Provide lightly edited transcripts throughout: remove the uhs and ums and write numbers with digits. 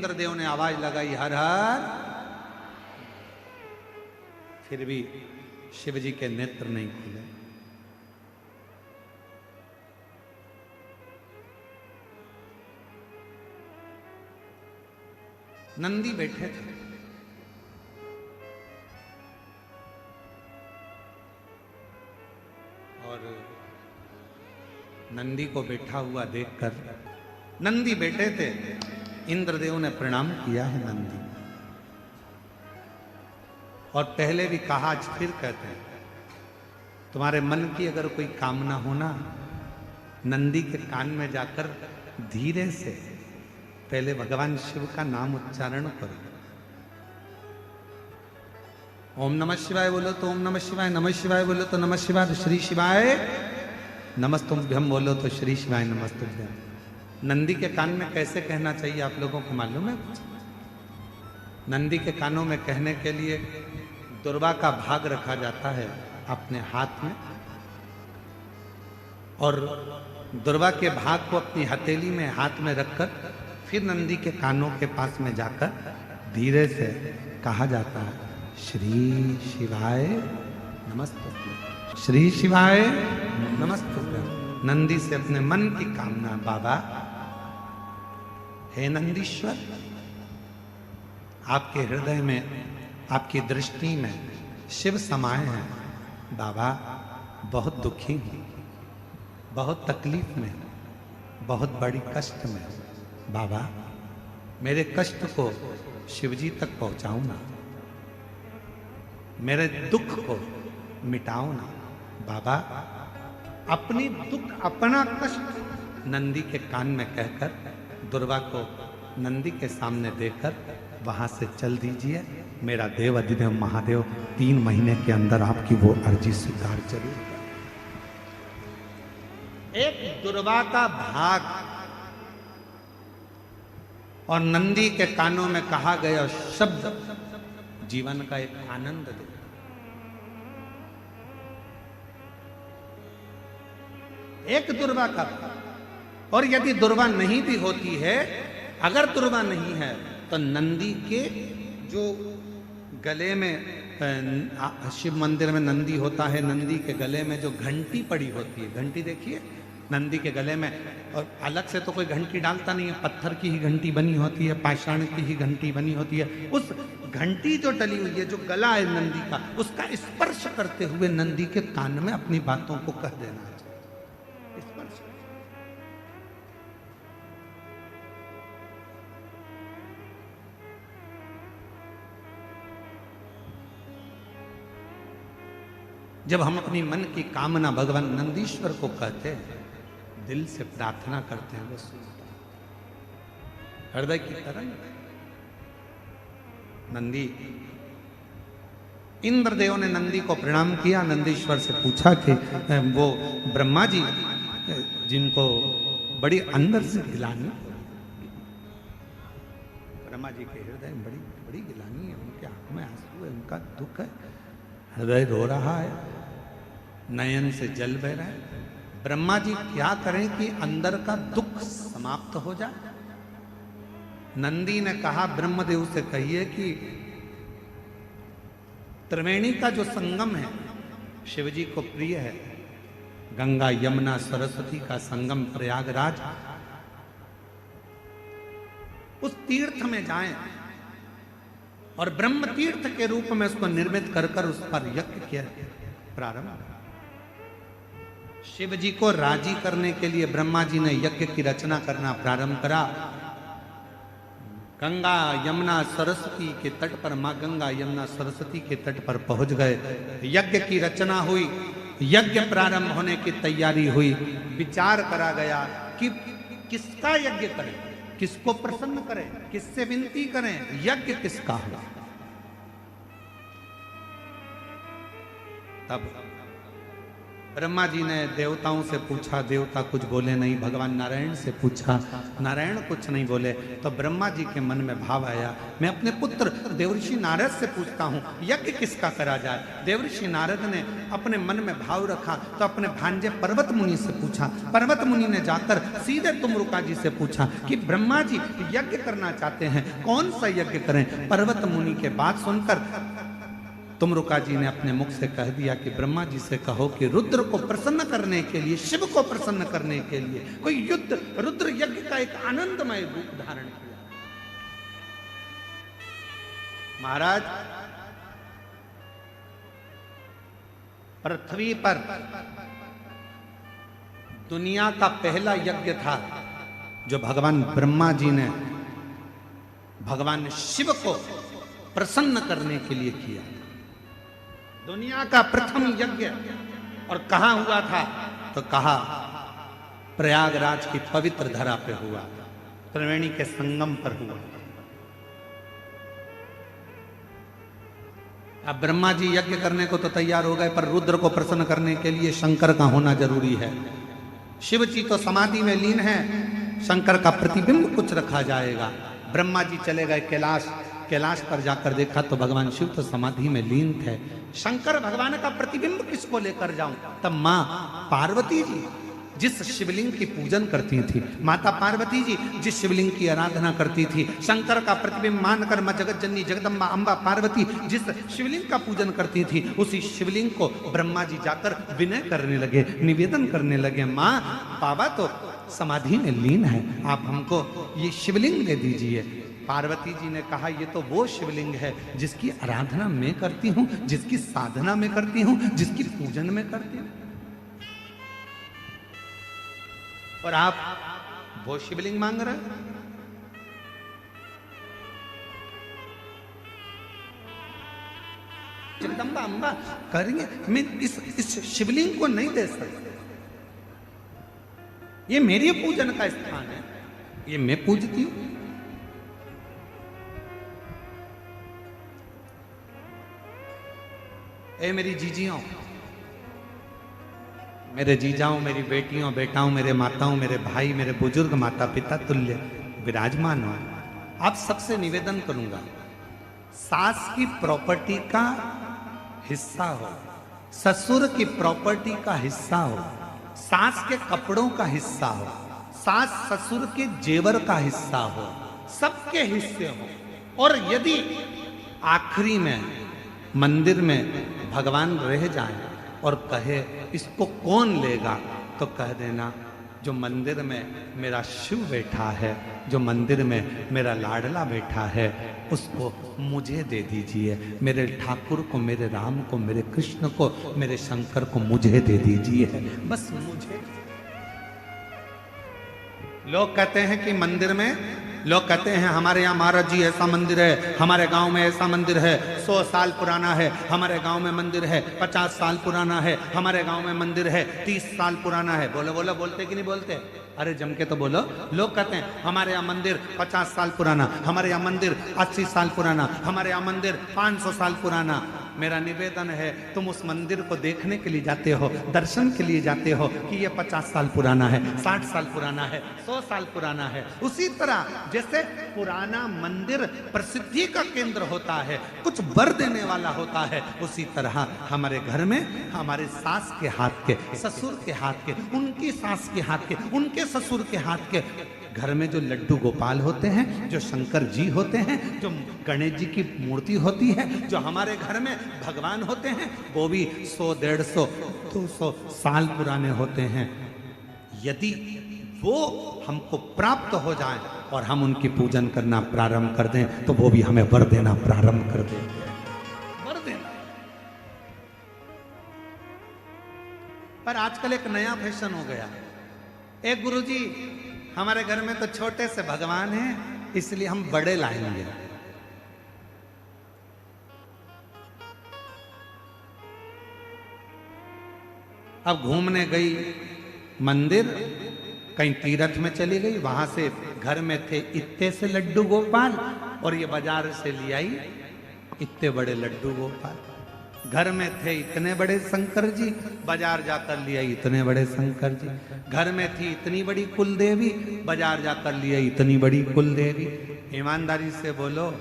इंद्रदेव ने आवाज लगाई हर हर, फिर भी शिव जी के नेत्र नहीं खुले। नंदी बैठे थे और नंदी को बैठा हुआ देखकर, नंदी बैठे थे, इंद्रदेव ने प्रणाम किया है नंदी। और पहले भी कहा, आज फिर कहते हैं, तुम्हारे मन की अगर कोई कामना हो ना, नंदी के कान में जाकर धीरे से पहले भगवान शिव का नाम उच्चारण करो। ओम नमः शिवाय बोलो तो ओम नमः शिवाय, नमः शिवाय बोलो तो नमः शिवाय, तो श्री शिवाय नमस्तुभ्यम बोलो तो श्री शिवाय नमस्तुभ्यम। नंदी के कान में कैसे कहना चाहिए आप लोगों को मालूम है? नंदी के कानों में कहने के लिए दुर्वा का भाग रखा जाता है अपने हाथ में, और दुर्वा के भाग को अपनी हथेली में हाथ में रखकर फिर नंदी के कानों के पास में जाकर धीरे से कहा जाता है, श्री शिवाय नमस्तुभ्यम, श्री शिवाय नमस्तुभ्यम। नंदी से अपने मन की कामना, बाबा हे नंदीश्वर, आपके हृदय में, आपकी दृष्टि में शिव समाये हैं। बाबा बहुत दुखी हूं, बहुत तकलीफ में, बहुत बड़ी कष्ट में। बाबा मेरे कष्ट को शिवजी तक पहुंचाओ ना, मेरे दुख को मिटाओ ना। बाबा अपनी दुख, अपना कष्ट नंदी के कान में कहकर दुर्वा को नंदी के सामने देकर वहां से चल दीजिए। मेरा देव अधिदेव महादेव 3 महीने के अंदर आपकी वो अर्जी स्वीकार जरूर कर। एक दुर्वा का भाग और नंदी के कानों में कहा गया शब्द जीवन का एक आनंद दे। एक दुर्वा का, और यदि दुर्वा नहीं भी होती है, अगर दुर्वा नहीं है तो नंदी के जो गले में, शिव मंदिर में नंदी होता है, नंदी के गले में जो घंटी पड़ी होती है, घंटी देखिए नंदी के गले में, और अलग से तो कोई घंटी डालता नहीं है, पत्थर की ही घंटी बनी होती है, पाषाण की ही घंटी बनी होती है। उस घंटी जो डली हुई है, जो गला है नंदी का, उसका स्पर्श करते हुए नंदी के कान में अपनी बातों को कह देना चाहिए। स्पर्श। जब हम अपनी मन की कामना भगवान नंदीश्वर को कहते हैं, दिल से प्रार्थना करते हैं, वो सुनता है। हृदय की तरंग। नंदी, इंद्रदेव ने नंदी को प्रणाम किया, नंदीश्वर से पूछा कि वो ब्रह्मा जी जिनको बड़ी अंदर से गिलानी, ब्रह्मा जी के हृदय में बड़ी बड़ी गिलानी है, उनके आंखों में आंसू है, उनका दुख है, हृदय रो रहा है, नयन से जल बह रहा है। ब्रह्मा जी क्या करें कि अंदर का दुख समाप्त हो जाए? नंदी ने कहा, ब्रह्मदेव से कहिए कि त्रिवेणी का जो संगम है शिवजी को प्रिय है, गंगा यमुना सरस्वती का संगम प्रयागराज, उस तीर्थ में जाएं और ब्रह्म तीर्थ के रूप में उसको निर्मित कर कर उस पर यज्ञ किया प्रारंभ। शिव जी को राजी करने के लिए ब्रह्मा जी ने यज्ञ की रचना करना प्रारंभ करा। गंगा यमुना सरस्वती के तट पर, मां गंगा यमुना सरस्वती के तट पर पहुंच गए, यज्ञ की रचना हुई, यज्ञ प्रारंभ होने की तैयारी हुई। विचार करा गया कि किसका यज्ञ करें, किसको प्रसन्न करें, किससे विनती करें, यज्ञ किसका हो। तब ब्रह्मा जी ने देवताओं से पूछा, देवता कुछ बोले नहीं। भगवान नारायण से पूछा, नारायण कुछ नहीं बोले। तो ब्रह्मा जी के मन में भाव आया, मैं अपने पुत्र देवर्षि नारद से पूछता हूँ यज्ञ किसका करा जाए। देवर्षि नारद ने अपने मन में भाव रखा तो अपने भांजे पर्वत मुनि से पूछा। पर्वत मुनि ने जाकर सीधे तुमरुका जी से पूछा कि ब्रह्मा जी यज्ञ करना चाहते हैं, कौन सा यज्ञ करें। पर्वत मुनि के बात सुनकर तुमरुका जी ने अपने मुख से कह दिया कि ब्रह्मा जी से कहो कि रुद्र को प्रसन्न करने के लिए, शिव को प्रसन्न करने के लिए कोई युद्ध, रुद्र यज्ञ का एक आनंदमय रूप धारण किया। महाराज, पृथ्वी पर दुनिया का पहला यज्ञ था जो भगवान ब्रह्मा जी ने भगवान शिव को प्रसन्न करने के लिए किया। दुनिया का प्रथम यज्ञ, और कहां हुआ था तो कहा प्रयागराज की पवित्र धरा पे हुआ, त्रिवेणी के संगम पर हुआ। अब ब्रह्मा जी यज्ञ करने को तो तैयार हो गए, पर रुद्र को प्रसन्न करने के लिए शंकर का होना जरूरी है। शिव जी तो समाधि में लीन है, शंकर का प्रतिबिंब कुछ रखा जाएगा। ब्रह्मा जी चले गए कैलाश, कैलाश पर जाकर देखा तो भगवान शिव तो समाधि में लीन थे। शंकर भगवान का प्रतिबिंब किसको लेकर जाऊं। तब मां पार्वती जी जिस शिवलिंग की पूजन करती थी, माता पार्वती जी जिस शिवलिंग की आराधना करती थी, शंकर का प्रतिबिंब मानकर मां जगत जननी जगदम्बा अम्बा पार्वती जिस शिवलिंग का पूजन करती थी, उसी शिवलिंग को ब्रह्मा जी जाकर विनय करने लगे, निवेदन करने लगे, मां बाबा तो समाधि में लीन है, आप हमको ये शिवलिंग दे दीजिए। पार्वती जी ने कहा ये तो वो शिवलिंग है जिसकी आराधना मैं करती हूं, जिसकी साधना मैं करती हूं, जिसकी पूजन मैं करती हूं, और आप वो शिवलिंग मांग रहे हैं। जगदम्बा अम्बा करेंगे, मैं इस शिवलिंग को नहीं दे सकता, ये मेरी पूजन का स्थान है, ये मैं पूजती हूं। ए मेरी जीजियों, मेरे जीजाओं, मेरी बेटियों बेटाओं, मेरे माताओं, मेरे भाई, मेरे बुजुर्ग माता पिता तुल्य विराजमान हो, आप सबसे निवेदन करूंगा, सास की प्रॉपर्टी का हिस्सा हो, ससुर की प्रॉपर्टी का हिस्सा हो, सास के कपड़ों का हिस्सा हो, सास ससुर के जेवर का हिस्सा हो, सबके हिस्से हो। और यदि आखिरी में मंदिर में भगवान रह जाए और कहे इसको कौन लेगा, तो कह देना जो मंदिर में मेरा शिव बैठा है, जो मंदिर में मेरा लाडला बैठा है, उसको मुझे दे दीजिए, मेरे ठाकुर को, मेरे राम को, मेरे कृष्ण को, मेरे शंकर को मुझे दे दीजिए, बस मुझे। लोग कहते हैं कि मंदिर में, लोग कहते हैं हमारे यहाँ महाराज जी ऐसा मंदिर है, हमारे गांव में ऐसा मंदिर है, 100 साल पुराना है, हमारे गांव में मंदिर है 50 साल पुराना है, हमारे गांव में मंदिर है 30 साल पुराना है। बोलो बोलो, बोलते कि नहीं बोलते? अरे जम के तो बोलो। लोग कहते हैं हमारे यहाँ मंदिर 50 साल पुराना, हमारे यहाँ मंदिर 80 साल पुराना, हमारे यहाँ मंदिर 500 साल पुराना। मेरा निवेदन है, तुम उस मंदिर को देखने के लिए जाते हो, दर्शन के लिए जाते हो कि ये 50 साल पुराना है, 60 साल पुराना है, 100 साल पुराना है। उसी तरह जैसे पुराना मंदिर प्रसिद्धि का केंद्र होता है, कुछ वर देने वाला होता है, उसी तरह हमारे घर में हमारे सास के हाथ के, ससुर के हाथ के, उनकी सास के हाथ के, उनके ससुर के हाथ के, घर में जो लड्डू गोपाल होते हैं, जो शंकर जी होते हैं, जो गणेश जी की मूर्ति होती है, जो हमारे घर में भगवान होते हैं, वो भी 100, 150, 200 साल पुराने होते हैं। यदि वो हमको प्राप्त हो जाए और हम उनकी पूजन करना प्रारंभ कर दें, तो वो भी हमें वर देना प्रारंभ कर देंगे, वर देना। पर आजकल एक नया फैशन हो गया, एक गुरुजी हमारे घर में तो छोटे से भगवान हैं, इसलिए हम बड़े लाएंगे। अब घूमने गई मंदिर, कहीं तीर्थ में चली गई, वहां से घर में थे इतने से लड्डू गोपाल, और ये बाजार से ले आई इतने बड़े लड्डू गोपाल। घर में थे इतने बड़े शंकर जी, बाजार जाकर लिए इतने बड़े शंकर जी। घर में थी इतनी बड़ी कुल देवी, बाजार जाकर लिए इतनी बड़ी कुल देवी। ईमानदारी से बोलो,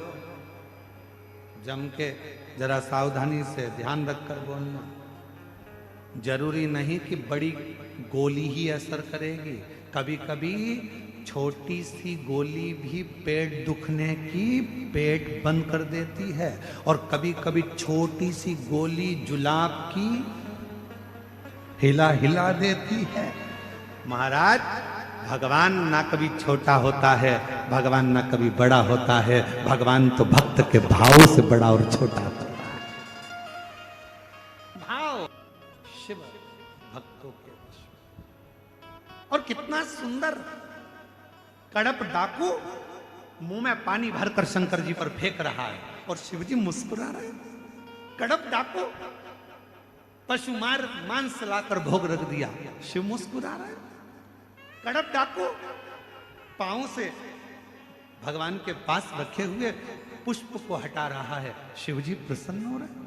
जम के जरा सावधानी से ध्यान रखकर बोलना। जरूरी नहीं कि बड़ी गोली ही असर करेगी, कभी कभी छोटी सी गोली भी पेट दुखने की पेट बंद कर देती है, और कभी कभी छोटी सी गोली जुलाब की हिला देती है। महाराज, भगवान ना कभी छोटा होता है, भगवान ना कभी बड़ा होता है, भगवान तो भक्त के भाव से बड़ा और छोटा होता है। भाव शिव भक्तों के। और कितना सुंदर कड़प डाकू मुंह में पानी भरकर शंकर जी पर फेंक रहा है और शिव जी मुस्कुरा रहे हैं। कड़प डाकू पशु मार मांस लाकर भोग रख दिया, शिव मुस्कुरा रहे हैं। कड़प डाकू पांव से भगवान के पास रखे हुए पुष्प को हटा रहा है, शिव जी प्रसन्न हो रहे हैं।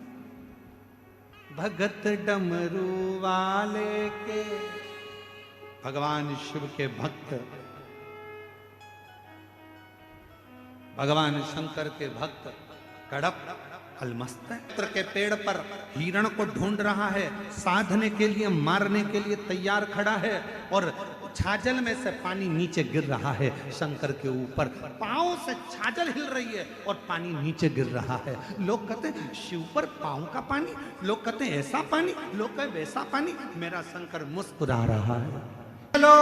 भगत डमरू वाले के, भगवान शिव के भक्त, भगवान शंकर के भक्त कड़प अलमस्त है। चित्र के पेड़ पर हिरण को ढूंढ रहा है, साधने के लिए, मारने के लिए तैयार खड़ा है, और छाजल में से पानी नीचे गिर रहा है शंकर के ऊपर। पांव से छाजल हिल रही है और पानी नीचे गिर रहा है। लोग कहते हैं शिव पर पांव का पानी, लोग कहते हैं ऐसा पानी, लोग कहते वैसा पानी। मेरा शंकर मुस्कुरा रहा है। लो,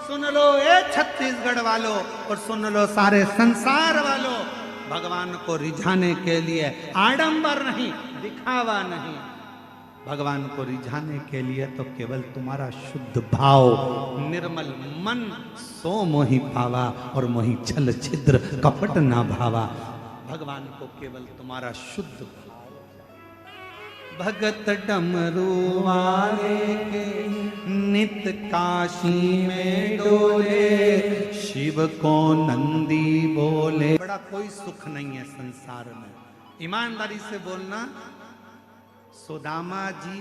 सुन लो ए छत्तीसगढ़ वालों, और सुन लो सारे संसार वालों, भगवान को रिझाने के लिए आडंबर नहीं, दिखावा नहीं, भगवान को रिझाने के लिए तो केवल तुम्हारा शुद्ध भाव, निर्मल मन, सो मोहि पावा, और मोहि छल छिद्र कपट ना भावा। भगवान को केवल तुम्हारा शुद्ध भाव। भगत डमरू वाले के नित काशी में डोले, शिव को नंदी बोले। बड़ा कोई सुख नहीं है संसार में। ईमानदारी से बोलना, सुदामा जी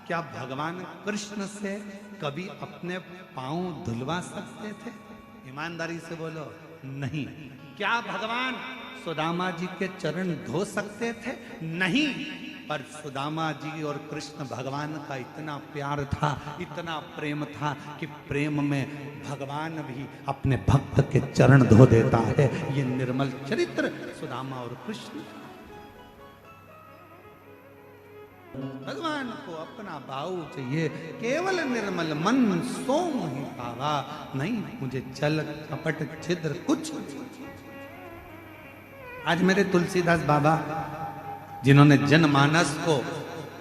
क्या भगवान कृष्ण से कभी अपने पांव धुलवा सकते थे? ईमानदारी से बोलो, नहीं। क्या भगवान सुदामा जी के चरण धो सकते थे? नहीं। पर सुदामा जी और कृष्ण भगवान का इतना प्यार था, इतना प्रेम था कि प्रेम में भगवान भी अपने भक्त के चरण धो देता है। ये निर्मल चरित्र सुदामा और कृष्ण। भगवान को अपना भाव चाहिए, केवल निर्मल मन, सो मोहि पावा। नहीं मुझे छल कपट छिद्र कुछ। आज मेरे तुलसीदास बाबा, जिन्होंने जनमानस को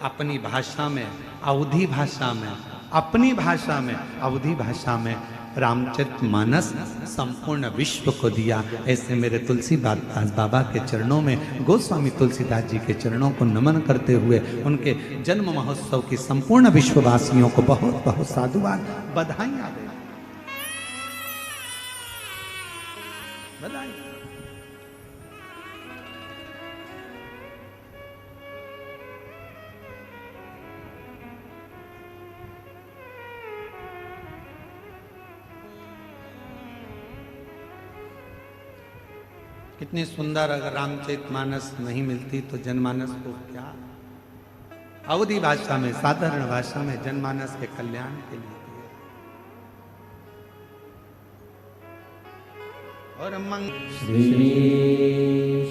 अपनी भाषा में, अवधी भाषा में, अपनी भाषा में, अवधी भाषा में रामचरितमानस संपूर्ण विश्व को दिया, ऐसे मेरे तुलसीदास बाबा के चरणों में, गोस्वामी तुलसीदास जी के चरणों को नमन करते हुए उनके जन्म महोत्सव की संपूर्ण विश्ववासियों को बहुत बहुत साधुवाद, बधाइयां दें। बधाई। कितनी सुंदर, अगर रामचरितमानस नहीं मिलती तो जनमानस को क्या, अवधी भाषा में, साधारण भाषा में जनमानस के कल्याण के लिए दिया। और श्री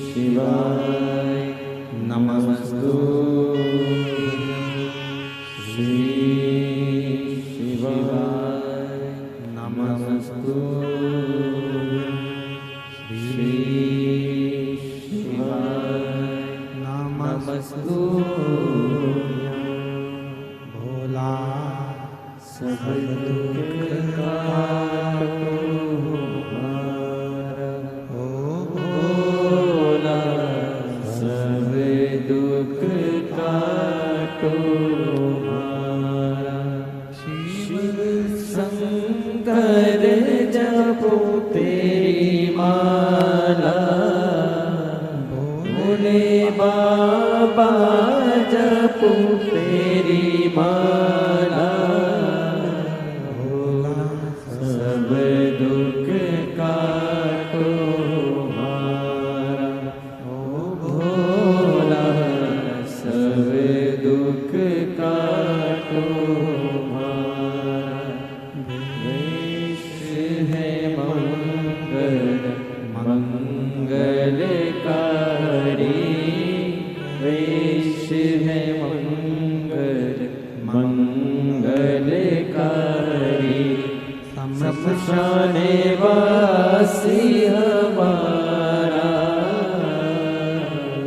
शिवाय नमस्तु, श्री शिवाय नमस्तु, भोला सब दुख काटो हो, भोला सब दुख काटो शिव शंकर जपो तेरी माला, भोले बाबा जपू तेरी माला, भोला सब दुख काटो हमारा। ओ भोला सब दुख काटो हमारा। वेश है मंगल मंगलकारी, वेश है मंगल मंगलकारी। शमशाने वाले